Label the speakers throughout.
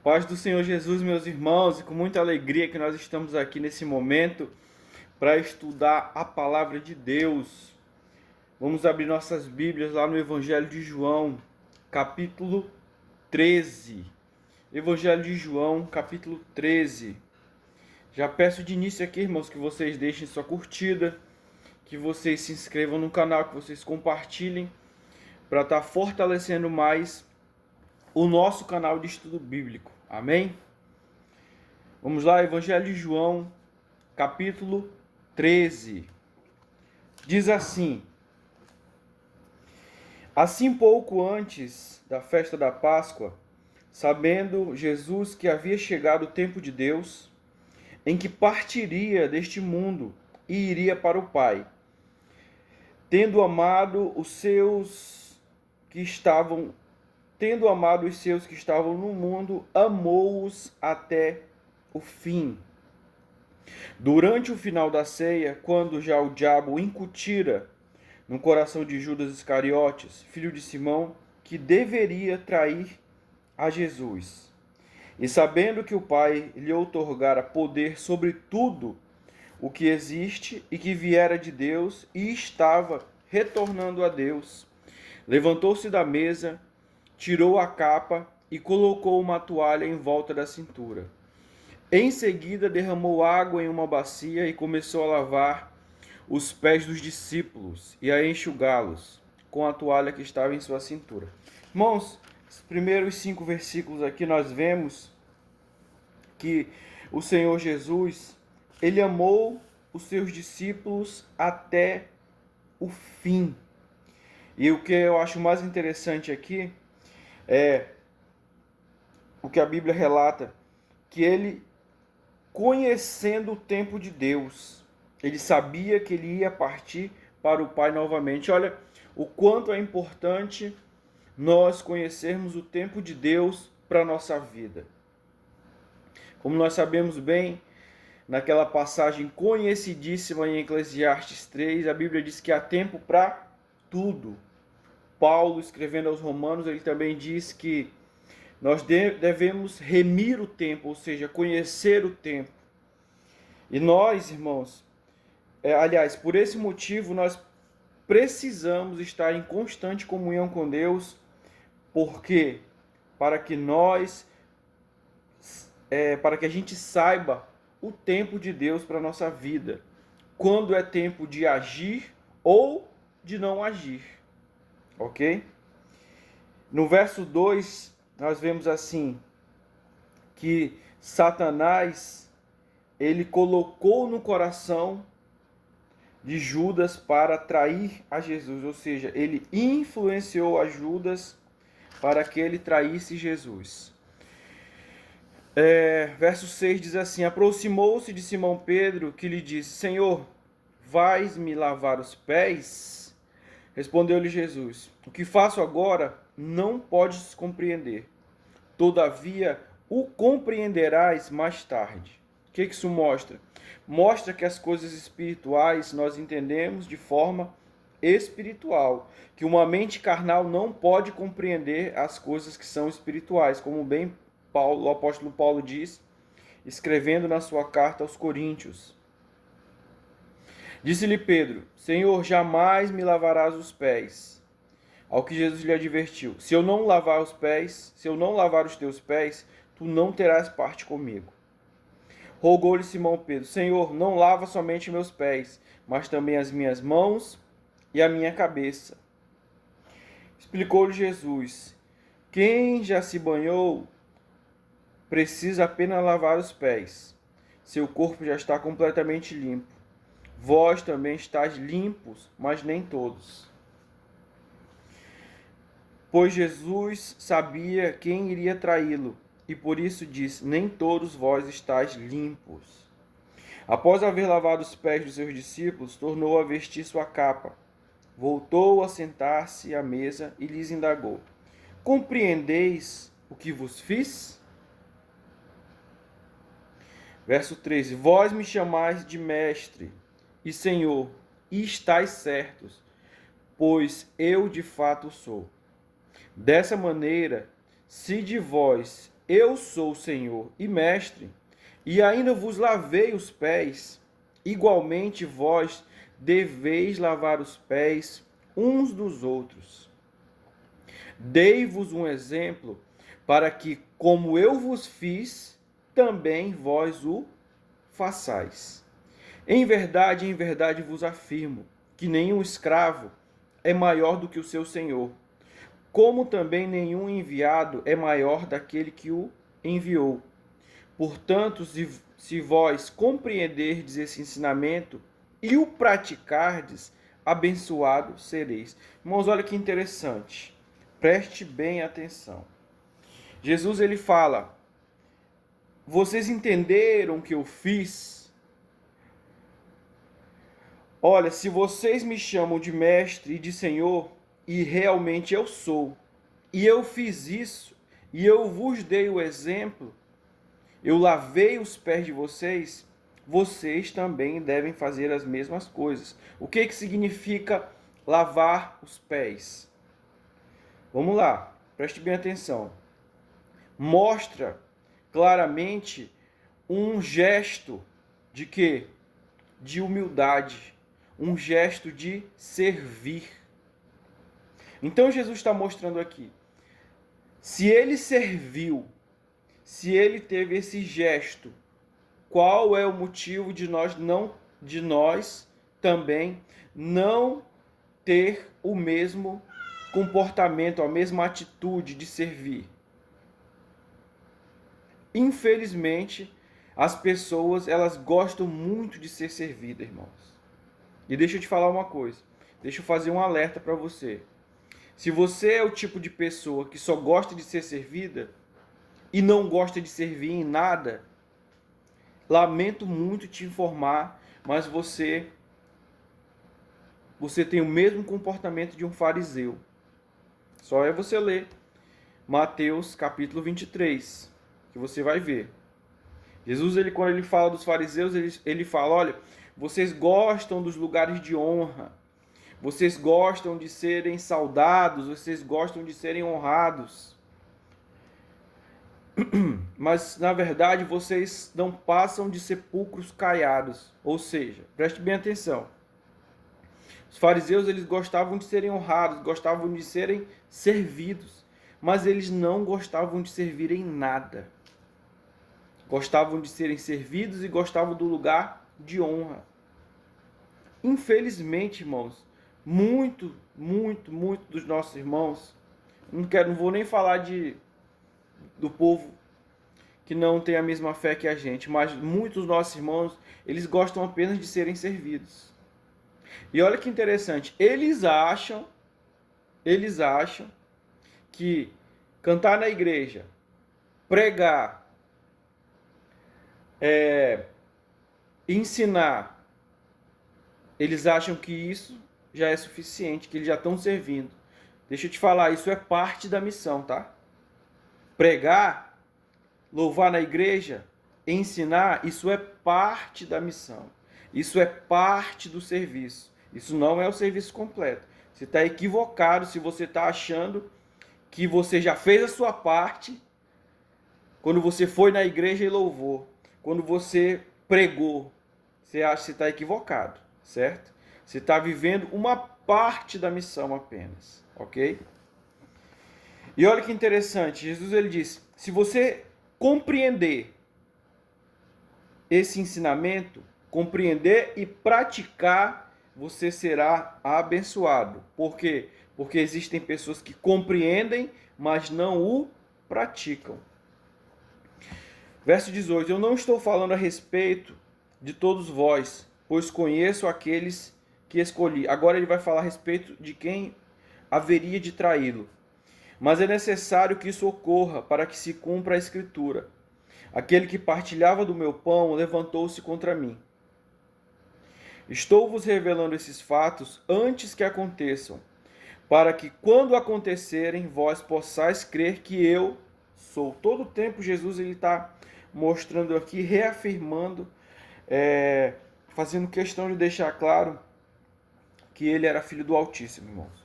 Speaker 1: Paz do Senhor Jesus, meus irmãos, e com muita alegria que nós estamos aqui nesse momento para estudar a palavra de Deus. Vamos abrir nossas Bíblias lá no Evangelho de João, capítulo 13. Evangelho de João, capítulo 13. Já peço de início aqui, irmãos, que vocês deixem sua curtida, que vocês se inscrevam no canal, que vocês compartilhem, para estar fortalecendo mais o nosso canal de estudo bíblico. Amém? Vamos lá, Evangelho de João, capítulo 13. Diz assim: Assim pouco antes da festa da Páscoa, sabendo Jesus que havia chegado o tempo de Deus, em que partiria deste mundo e iria para o Pai, tendo amado os seus que estavam no mundo, amou-os até o fim. Durante o final da ceia, quando já o diabo incutira no coração de Judas Iscariotes, filho de Simão, que deveria trair a Jesus, e sabendo que o Pai lhe outorgara poder sobre tudo o que existe e que viera de Deus e estava retornando a Deus, levantou-se da mesa, tirou a capa e colocou uma toalha em volta da cintura. Em seguida, derramou água em uma bacia e começou a lavar os pés dos discípulos e a enxugá-los com a toalha que estava em sua cintura. Irmãos, os primeiros 5 versículos aqui nós vemos que o Senhor Jesus, ele amou os seus discípulos até o fim. E o que eu acho mais interessante aqui é o que a Bíblia relata, que ele, conhecendo o tempo de Deus, ele sabia que ele ia partir para o Pai novamente. Olha o quanto é importante nós conhecermos o tempo de Deus para a nossa vida. Como nós sabemos bem, naquela passagem conhecidíssima em Eclesiastes 3, a Bíblia diz que há tempo para tudo. Paulo, escrevendo aos Romanos, ele também diz que nós devemos remir o tempo, ou seja, conhecer o tempo. E nós, irmãos, aliás, por esse motivo, nós precisamos estar em constante comunhão com Deus, porque para que para que a gente saiba o tempo de Deus para a nossa vida, quando é tempo de agir ou de não agir, ok? No verso 2, nós vemos assim, que Satanás, ele colocou no coração de Judas para trair a Jesus, ou seja, ele influenciou a Judas para que ele traísse Jesus. Verso 6 diz assim: Aproximou-se de Simão Pedro, que lhe disse: Senhor, vais-me lavar os pés? Respondeu-lhe Jesus: O que faço agora não podes compreender, todavia o compreenderás mais tarde. O que isso mostra? Mostra que as coisas espirituais nós entendemos de forma espiritual, que uma mente carnal não pode compreender as coisas que são espirituais, como bem o apóstolo Paulo diz, escrevendo na sua carta aos Coríntios. Disse-lhe Pedro: Senhor, jamais me lavarás os pés. Ao que Jesus lhe advertiu: Se eu não lavar os teus pés, tu não terás parte comigo. Rogou-lhe Simão Pedro: Senhor, não lava somente meus pés, mas também as minhas mãos e a minha cabeça. Explicou-lhe Jesus: Quem já se banhou precisa apenas lavar os pés. Seu corpo já está completamente limpo. Vós também estáis limpos, mas nem todos. Pois Jesus sabia quem iria traí-lo, e por isso disse: Nem todos vós estáis limpos. Após haver lavado os pés dos seus discípulos, tornou a vestir sua capa. Voltou a sentar-se à mesa e lhes indagou: Compreendeis o que vos fiz? Verso 13: Vós me chamais de mestre e Senhor, e estáis certos, pois eu de fato sou. Dessa maneira, se de vós eu sou Senhor e Mestre, e ainda vos lavei os pés, igualmente vós deveis lavar os pés uns dos outros. Dei-vos um exemplo, para que, como eu vos fiz, também vós o façais. Em verdade vos afirmo, que nenhum escravo é maior do que o seu senhor, como também nenhum enviado é maior daquele que o enviou. Portanto, se vós compreenderdes esse ensinamento e o praticardes, abençoados sereis. Irmãos, olha que interessante. Preste bem atenção. Jesus ele fala: vocês entenderam o que eu fiz? Olha, se vocês me chamam de mestre e de senhor, e realmente eu sou, e eu fiz isso, e eu vos dei o exemplo, eu lavei os pés de vocês, vocês também devem fazer as mesmas coisas. O que significa lavar os pés? Vamos lá, preste bem atenção. Mostra claramente um gesto de quê? De humildade, um gesto de servir. Então Jesus está mostrando aqui, se ele serviu, se ele teve esse gesto, qual é o motivo de nós também não ter o mesmo comportamento, a mesma atitude de servir? Infelizmente, as pessoas, elas gostam muito de ser servidas, irmãos. E deixa eu te falar uma coisa, deixa eu fazer um alerta para você. Se você é o tipo de pessoa que só gosta de ser servida e não gosta de servir em nada, lamento muito te informar, mas você tem o mesmo comportamento de um fariseu. Só é você ler Mateus capítulo 23, que você vai ver. Jesus, quando ele fala dos fariseus, ele fala, olha, vocês gostam dos lugares de honra, vocês gostam de serem saudados, vocês gostam de serem honrados. Mas, na verdade, vocês não passam de sepulcros caiados. Ou seja, preste bem atenção. Os fariseus, eles gostavam de serem honrados, gostavam de serem servidos. Mas eles não gostavam de servir em nada. Gostavam de serem servidos e gostavam do lugar de honra. Infelizmente, irmãos, muito dos nossos irmãos, não vou nem falar do povo que não tem a mesma fé que a gente, mas muitos dos nossos irmãos, eles gostam apenas de serem servidos. E olha que interessante, eles acham que cantar na igreja, pregar, ensinar, eles acham que isso já é suficiente, que eles já estão servindo. Deixa eu te falar, isso é parte da missão, tá? Pregar, louvar na igreja, ensinar, isso é parte da missão. Isso é parte do serviço. Isso não é o serviço completo. Você está equivocado se você está achando que você já fez a sua parte quando você foi na igreja e louvou, quando você pregou. Você acha que você está equivocado, certo? Você está vivendo uma parte da missão apenas, ok? E olha que interessante, Jesus ele diz, se você compreender esse ensinamento, compreender e praticar, você será abençoado. Por quê? Porque existem pessoas que compreendem, mas não o praticam. Verso 18, eu não estou falando a respeito de todos vós, pois conheço aqueles que escolhi. Agora ele vai falar a respeito de quem haveria de traí-lo. Mas é necessário que isso ocorra para que se cumpra a Escritura. Aquele que partilhava do meu pão levantou-se contra mim. Estou vos revelando esses fatos antes que aconteçam, para que quando acontecerem, vós possais crer que eu sou. Todo o tempo Jesus está mostrando aqui, reafirmando, fazendo questão de deixar claro que ele era filho do Altíssimo, irmãos.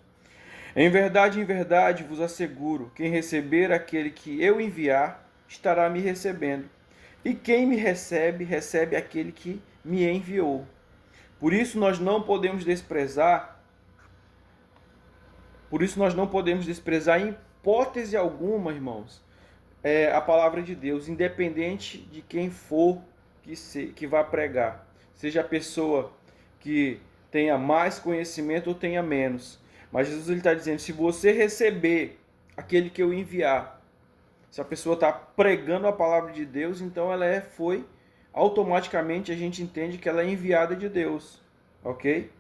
Speaker 1: Em verdade vos asseguro, quem receber aquele que eu enviar, estará me recebendo. E quem me recebe, recebe aquele que me enviou. Por isso nós não podemos desprezar, em hipótese alguma, irmãos, a palavra de Deus, independente de quem for que vá pregar. Seja a pessoa que tenha mais conhecimento ou tenha menos. Mas Jesus está dizendo, se você receber aquele que eu enviar, se a pessoa está pregando a palavra de Deus, então ela foi, automaticamente a gente entende que ela é enviada de Deus, ok?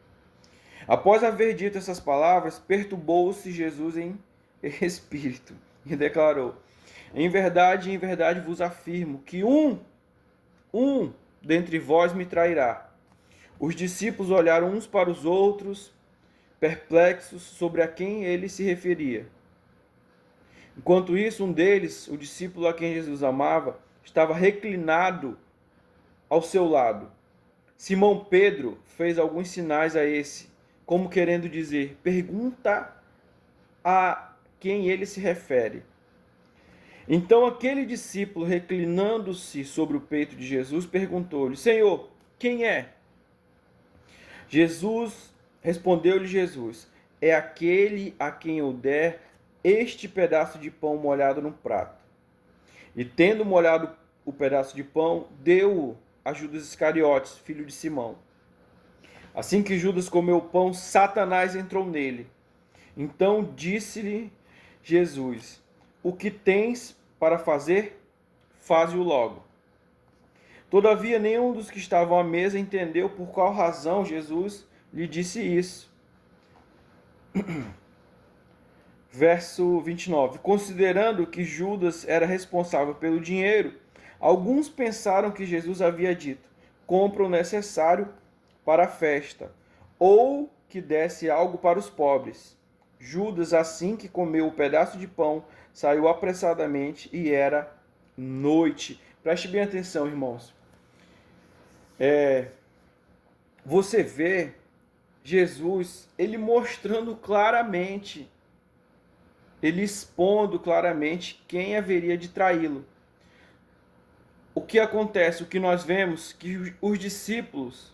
Speaker 1: Após haver dito essas palavras, perturbou-se Jesus em espírito e declarou, em verdade vos afirmo que um dentre vós me trairá. Os discípulos olharam uns para os outros, perplexos sobre a quem ele se referia. Enquanto isso, um deles, o discípulo a quem Jesus amava, estava reclinado ao seu lado. Simão Pedro fez alguns sinais a esse, como querendo dizer, pergunta a quem ele se refere. Então aquele discípulo, reclinando-se sobre o peito de Jesus, perguntou-lhe, Senhor, quem é? Respondeu-lhe Jesus, é aquele a quem eu der este pedaço de pão molhado no prato. E tendo molhado o pedaço de pão, deu-o a Judas Iscariotes, filho de Simão. Assim que Judas comeu o pão, Satanás entrou nele. Então disse-lhe Jesus, o que tens para fazer, faze-o logo. Todavia, nenhum dos que estavam à mesa entendeu por qual razão Jesus lhe disse isso. Verso 29. Considerando que Judas era responsável pelo dinheiro, alguns pensaram que Jesus havia dito, compra o necessário para a festa, ou que desse algo para os pobres. Judas, assim que comeu o pedaço de pão, saiu apressadamente e era noite. Preste bem atenção, irmãos. Você vê Jesus, ele mostrando claramente, ele expondo claramente quem haveria de traí-lo. O que acontece? O que nós vemos que os discípulos,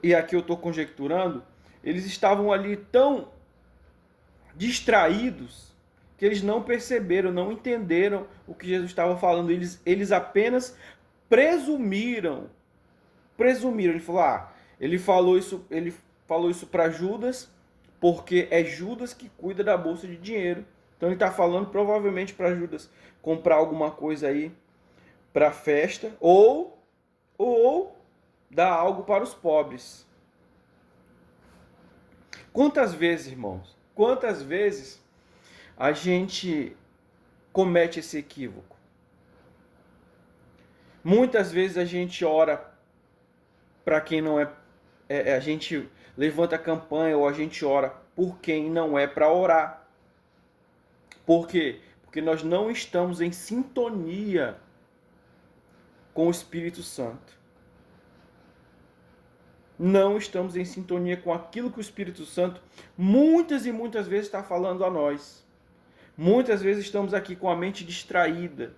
Speaker 1: e aqui eu estou conjecturando, eles estavam ali tão distraídos que eles não perceberam, não entenderam o que Jesus estava falando. Eles apenas presumiram. Ele falou, ele falou isso para Judas, porque é Judas que cuida da bolsa de dinheiro. Então ele está falando provavelmente para Judas comprar alguma coisa aí para a festa, ou dar algo para os pobres. Quantas vezes, irmãos, a gente comete esse equívoco? Muitas vezes a gente ora para quem não é, a gente levanta a campanha ou a gente ora por quem não é para orar. Por quê? Porque nós não estamos em sintonia com o Espírito Santo. Não estamos em sintonia com aquilo que o Espírito Santo muitas e muitas vezes está falando a nós. Muitas vezes estamos aqui com a mente distraída.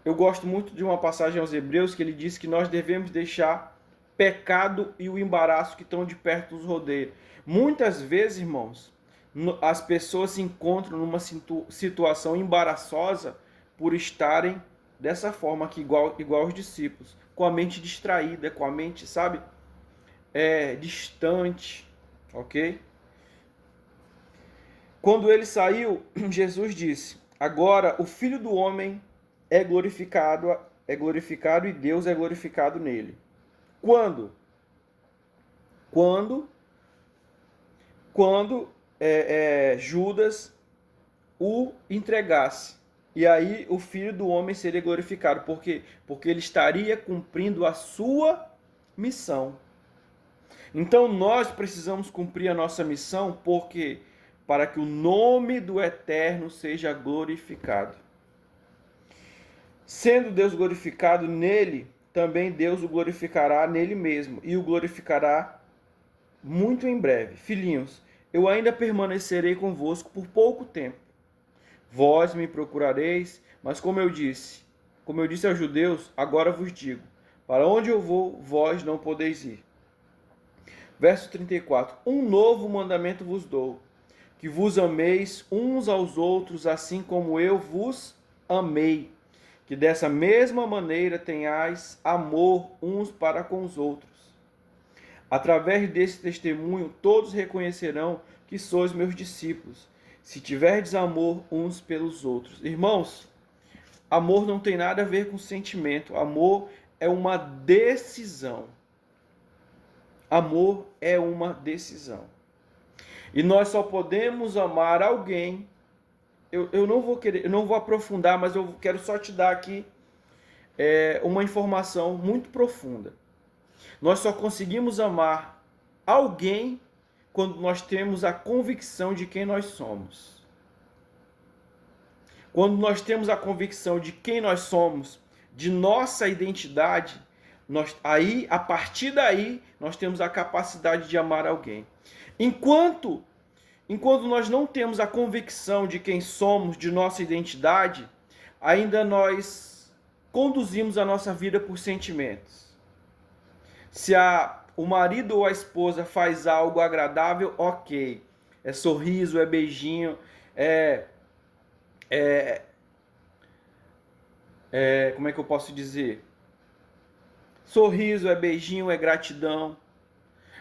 Speaker 1: Eu gosto muito de uma passagem aos Hebreus que ele diz que nós devemos deixar pecado e o embaraço que estão de perto nos rodeiam. Muitas vezes, irmãos, as pessoas se encontram numa situação embaraçosa por estarem dessa forma aqui, igual os discípulos, com a mente distraída, com a mente, sabe, distante, ok? Quando ele saiu, Jesus disse, agora o Filho do Homem é glorificado e Deus é glorificado nele. Quando Judas o entregasse. E aí o Filho do Homem seria glorificado. Por quê? Porque ele estaria cumprindo a sua missão. Então nós precisamos cumprir a nossa missão, porque para que o nome do Eterno seja glorificado. Sendo Deus glorificado nele, também Deus o glorificará nele mesmo, e o glorificará muito em breve. Filhinhos, eu ainda permanecerei convosco por pouco tempo. vós me procurareis, mas como eu disse aos judeus, agora vos digo, para onde eu vou, vós não podeis ir. Verso 34, um novo mandamento vos dou, que vos ameis uns aos outros, assim como eu vos amei, que dessa mesma maneira tenhais amor uns para com os outros. Através desse testemunho, todos reconhecerão que sois meus discípulos, se tiverdes amor uns pelos outros. Irmãos, amor não tem nada a ver com sentimento. Amor é uma decisão. Amor é uma decisão. E nós só podemos amar alguém. Eu não vou aprofundar, mas eu quero só te dar aqui uma informação muito profunda. Nós só conseguimos amar alguém quando nós temos a convicção de quem nós somos. Quando nós temos a convicção de quem nós somos, de nossa identidade, a partir daí, nós temos a capacidade de amar alguém. Enquanto nós não temos a convicção de quem somos, de nossa identidade, ainda nós conduzimos a nossa vida por sentimentos. Se o marido ou a esposa faz algo agradável, ok. É sorriso, é beijinho, como é que eu posso dizer? Sorriso, é beijinho, é gratidão.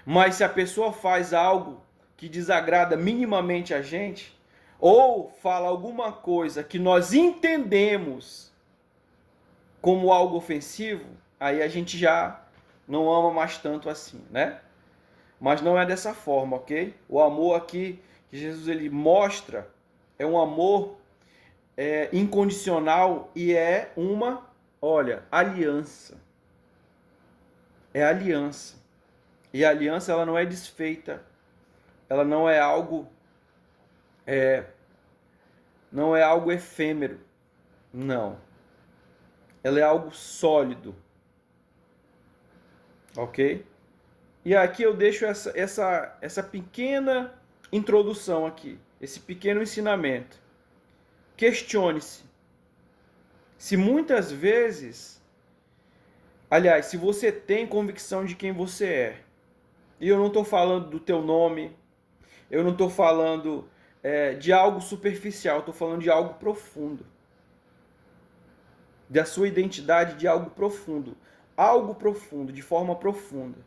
Speaker 1: Mas se a pessoa faz algo que desagrada minimamente a gente, ou fala alguma coisa que nós entendemos como algo ofensivo, aí a gente já não ama mais tanto assim, né? Mas não é dessa forma, ok? O amor aqui que Jesus ele mostra é um amor incondicional e é uma, aliança. É aliança. E a aliança ela não é desfeita. Ela não é algo efêmero. Não. Ela é algo sólido. Ok? E aqui eu deixo essa pequena introdução aqui, esse pequeno ensinamento. Questione-se. Se muitas vezes, aliás, se você tem convicção de quem você é, e eu não estou falando do teu nome, eu não estou falando de algo superficial, estou falando de algo profundo. Da sua identidade, de algo profundo. Algo profundo, de forma profunda.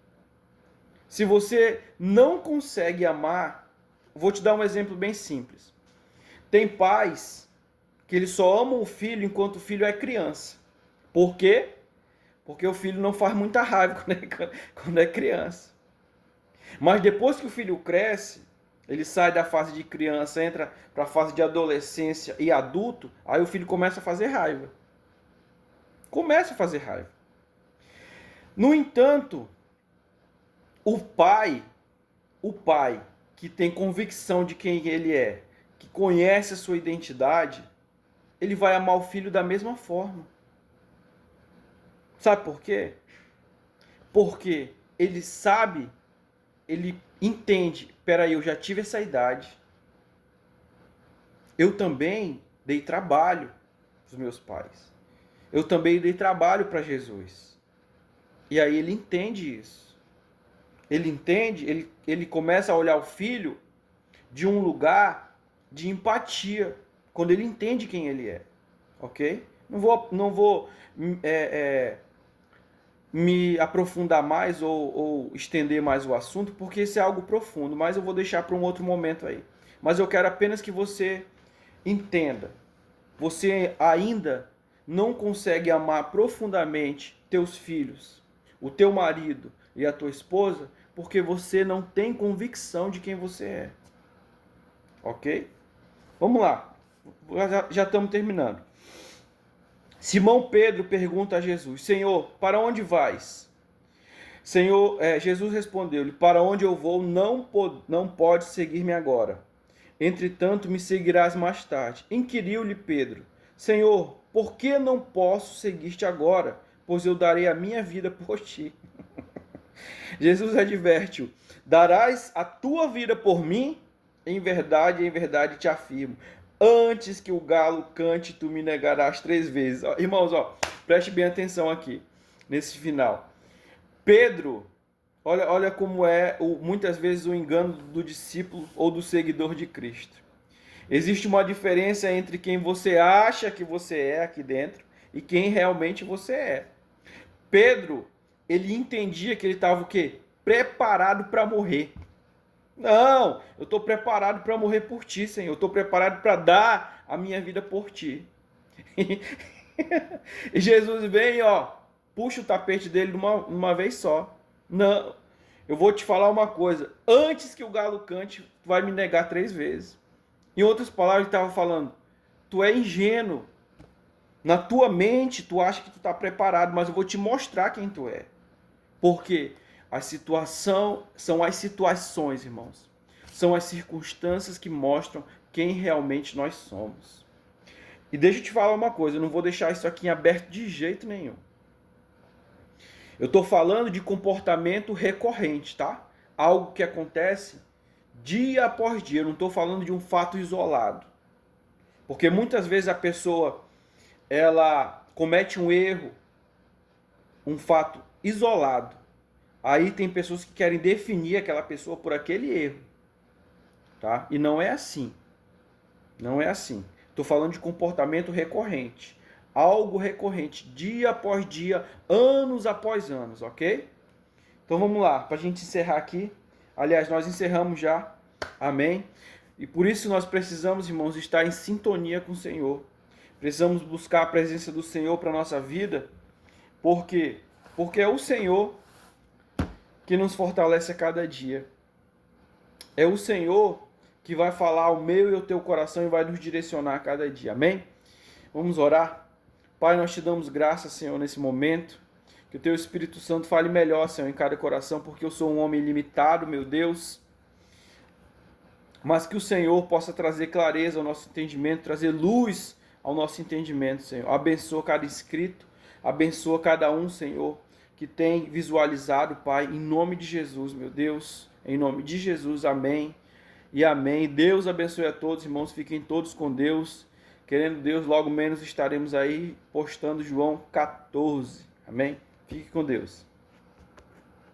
Speaker 1: Se você não consegue amar, vou te dar um exemplo bem simples. Tem pais que eles só amam o filho enquanto o filho é criança. Por quê? Porque o filho não faz muita raiva quando é criança. Mas depois que o filho cresce, ele sai da fase de criança, entra para a fase de adolescência e adulto, aí o filho começa a fazer raiva. Começa a fazer raiva. No entanto, o pai que tem convicção de quem ele é, que conhece a sua identidade, ele vai amar o filho da mesma forma. Sabe por quê? Porque ele sabe, ele entende, peraí, eu já tive essa idade. Eu também dei trabalho para os meus pais. Eu também dei trabalho para Jesus. E aí ele entende isso. Ele entende, ele começa a olhar o filho de um lugar de empatia, quando ele entende quem ele é, ok? Não vou me aprofundar mais ou estender mais o assunto, porque isso é algo profundo, mas eu vou deixar para um outro momento aí. Mas eu quero apenas que você entenda. Você ainda não consegue amar profundamente teus filhos, o teu marido e a tua esposa, porque você não tem convicção de quem você é. Ok? Vamos lá. Já estamos terminando. Simão Pedro pergunta a Jesus: Senhor, para onde vais? Jesus respondeu-lhe: Para onde eu vou, não pode seguir-me agora. Entretanto, me seguirás mais tarde. Inquiriu-lhe Pedro: Senhor, por que não posso seguir-te agora? Pois eu darei a minha vida por ti. Jesus adverte-o: Darás a tua vida por mim? Em verdade te afirmo, Antes que o galo cante, tu me negarás 3 vezes. Ó, irmãos, ó, preste bem atenção aqui, nesse final. Pedro, olha como é muitas vezes o engano do discípulo ou do seguidor de Cristo. Existe uma diferença entre quem você acha que você é aqui dentro e quem realmente você é. Pedro, ele entendia que ele estava o quê? Preparado para morrer. Não, eu estou preparado para morrer por ti, Senhor. Eu estou preparado para dar a minha vida por ti. E Jesus vem, ó, puxa o tapete dele de uma vez só. Não, eu vou te falar uma coisa. Antes que o galo cante, tu vai me negar 3 vezes. Em outras palavras, ele estava falando, tu é ingênuo. Na tua mente, tu acha que tu está preparado, mas eu vou te mostrar quem tu é. Porque a situação são as situações, irmãos. São as circunstâncias que mostram quem realmente nós somos. E deixa eu te falar uma coisa, eu não vou deixar isso aqui em aberto de jeito nenhum. Eu estou falando de comportamento recorrente, tá? Algo que acontece dia após dia. Eu não estou falando de um fato isolado. Porque muitas vezes a pessoa ela comete um erro, um fato isolado. Aí tem pessoas que querem definir aquela pessoa por aquele erro, tá? E não é assim. Não é assim. Estou falando de comportamento recorrente. Algo recorrente, dia após dia, anos após anos, ok? Então vamos lá, para a gente encerrar aqui. Aliás, nós encerramos já. Amém? E por isso nós precisamos, irmãos, estar em sintonia com o Senhor. Precisamos buscar a presença do Senhor para a nossa vida. Por quê? Porque é o Senhor que nos fortalece a cada dia. É o Senhor que vai falar ao meu e ao teu coração e vai nos direcionar a cada dia. Amém? Vamos orar? Pai, nós te damos graças, Senhor, nesse momento. Que o teu Espírito Santo fale melhor, Senhor, em cada coração, porque eu sou um homem limitado, meu Deus. Mas que o Senhor possa trazer clareza ao nosso entendimento, trazer luz ao nosso entendimento, Senhor. Abençoa cada inscrito, abençoa cada um, Senhor, que tem visualizado, Pai, em nome de Jesus, meu Deus. Em nome de Jesus, amém e amém. Deus abençoe a todos, irmãos, fiquem todos com Deus. Querendo Deus, logo menos estaremos aí postando João 14. Amém? Fique com Deus.